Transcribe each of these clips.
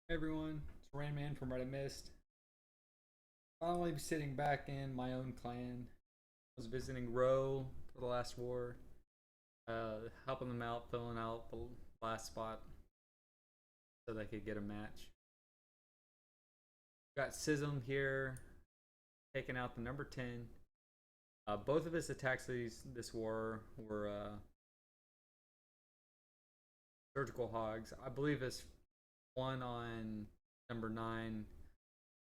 Hey everyone, it's Rainman from Reddit Mist. Finally sitting back in my own clan. I was visiting Row for the last war, helping them out, filling out the last spot so they could get a match. Got Siscim here, taking out the number 10. Both of his attacks this war were surgical hogs. I believe his one on number 9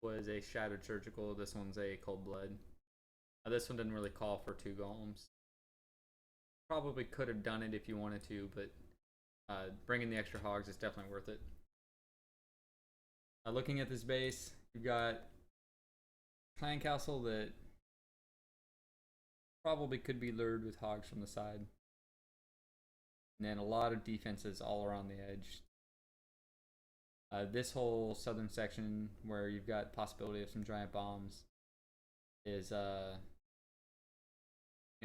was a shattered surgical. This one's a cold blood. This one didn't really call for 2 golems. Probably could have done it if you wanted to, but bringing the extra hogs is definitely worth it. Looking at this base, you've got clan castle that probably could be lured with hogs from the side, and then a lot of defenses all around the edge. This whole southern section where you've got possibility of some giant bombs is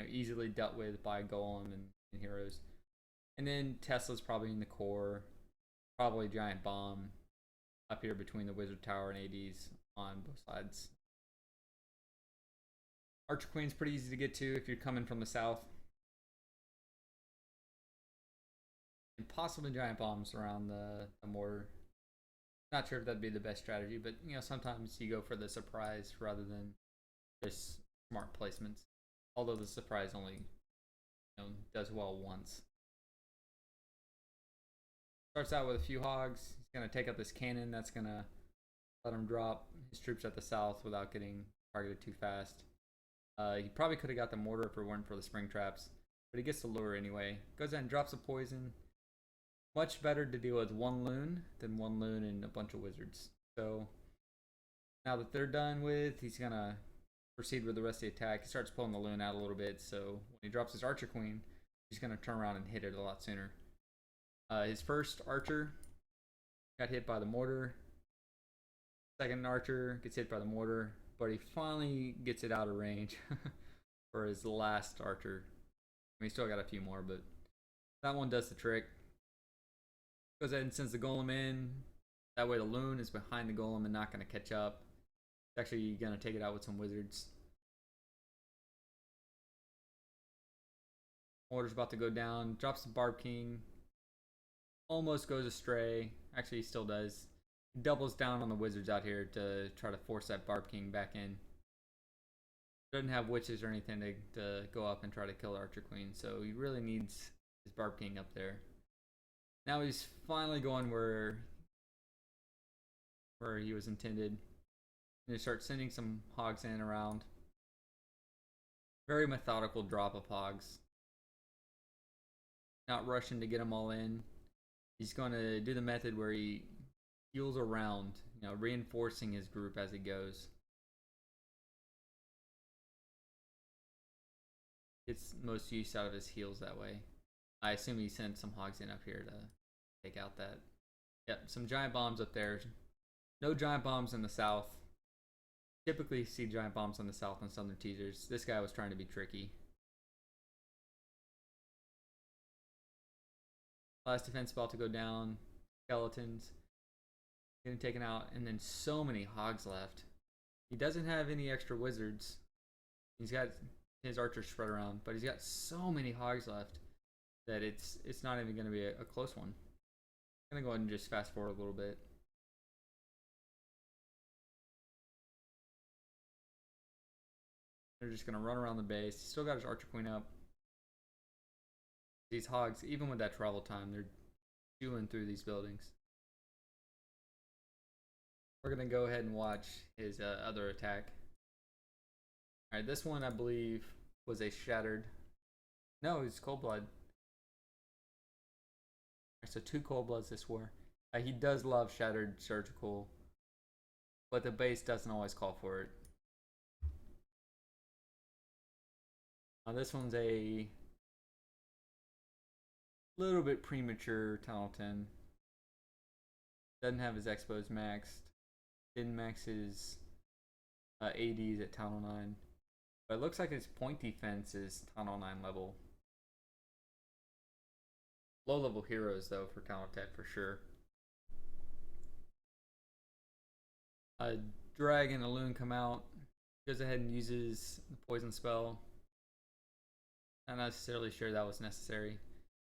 easily dealt with by Golem and heroes. And then Tesla's probably in the core, probably giant bomb up here between the wizard tower and ADs on both sides. Archer Queen's pretty easy to get to if you're coming from the south. And possibly giant bombs around the mortar. Not sure if that'd be the best strategy, but sometimes you go for the surprise rather than just smart placements. Although the surprise only does well once. Starts out with a few hogs. He's gonna take up this cannon. That's gonna let him drop his troops at the south without getting targeted too fast. He probably could have got the mortar if it weren't for the spring traps, but he gets the lure anyway. Goes ahead and drops a poison. Much better to deal with one loon than one loon and a bunch of wizards. So now that they're done with, he's gonna proceed with the rest of the attack. He starts pulling the loon out a little bit, so when he drops his archer queen, he's gonna turn around and hit it a lot sooner. His first archer got hit by the mortar. Second archer gets hit by the mortar, but he finally gets it out of range for his last archer. I mean, he still got a few more, but that one does the trick. Goes ahead and sends the golem in. That way the loon is behind the golem and not going to catch up. It's actually going to take it out with some wizards. Mortar's about to go down. Drops the Barb King. Almost goes astray. Actually, he still does. He doubles down on the wizards out here to try to force that Barb King back in. Doesn't have witches or anything to go up and try to kill the Archer Queen, so he really needs his Barb King up there. Now he's finally going where he was intended. And he starts sending some hogs in and around. Very methodical drop of hogs. Not rushing to get them all in. He's going to do the method where he heals around, reinforcing his group as he goes. Gets most use out of his heals that way. I assume he sent some hogs in up here to take out that. Yep, some giant bombs up there. No giant bombs in the south. Typically see giant bombs on the south and southern teasers. This guy was trying to be tricky. Last defense about to go down. Skeletons getting taken out, and then so many hogs left. He doesn't have any extra wizards. He's got his archers spread around, but he's got so many hogs left that it's not even going to be a close one. I'm going to go ahead and just fast forward a little bit. They're just going to run around the base. He's still got his Archer Queen up. These hogs, even with that travel time, they're chewing through these buildings. We're going to go ahead and watch his other attack. Alright, this one I believe was a shattered. No, it's cold blood. So 2 cold bloods this war. He does love shattered surgical, but the base doesn't always call for it. This one's a little bit premature Tunnel 10. Doesn't have his expos maxed. Didn't max his ADs at Tunnel 9. But it looks like his point defense is Tunnel 9 level. Low level heroes though for Tunnel 10 for sure. A dragon, a loon come out, goes ahead and uses the poison spell. Not necessarily sure that was necessary.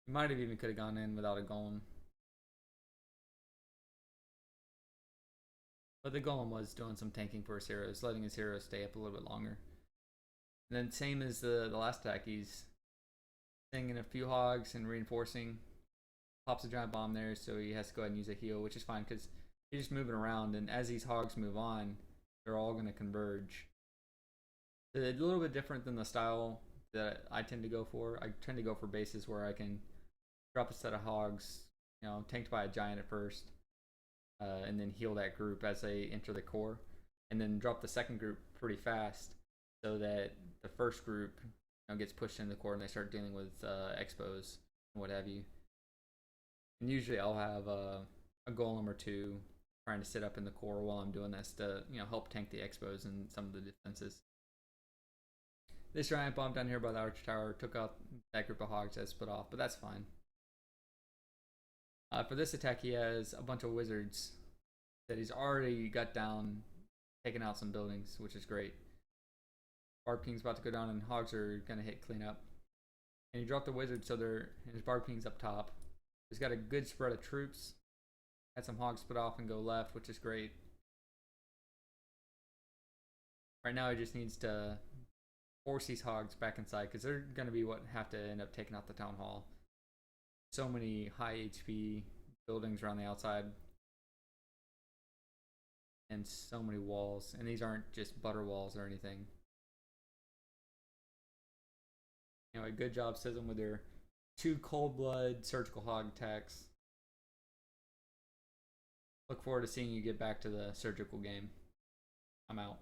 He might have even could have gone in without a golem. But the golem was doing some tanking for his heroes, letting his heroes stay up a little bit longer. And then same as the last attack, he's singing a few hogs and reinforcing. Pops a giant bomb there, so he has to go ahead and use a heal, which is fine because he's just moving around, and as these hogs move on, they're all going to converge. It's a little bit different than the style that I tend to go for. I tend to go for bases where I can drop a set of hogs, tanked by a giant at first, and then heal that group as they enter the core, and then drop the second group pretty fast so that the first group gets pushed into the core and they start dealing with expos and what have you. And usually I'll have a golem or two trying to sit up in the core while I'm doing this to help tank the expos and some of the defenses. This giant bomb down here by the arch tower took out that group of hogs that split off, but that's fine. For this attack, he has a bunch of wizards that he's already got down, taking out some buildings, which is great. Barb King's about to go down, and hogs are gonna hit cleanup. And he dropped the wizard, so his Barb King's up top. He's got a good spread of troops. Had some hogs split off and go left, which is great. Right now, he just needs to force these hogs back inside because they're gonna be what have to end up taking out the town hall. So many high HP buildings around the outside, and so many walls, and these aren't just butter walls or anything. Anyway, good job, Siscim, with their 2 cold blood surgical hog attacks. Look forward to seeing you get back to the surgical game. I'm out.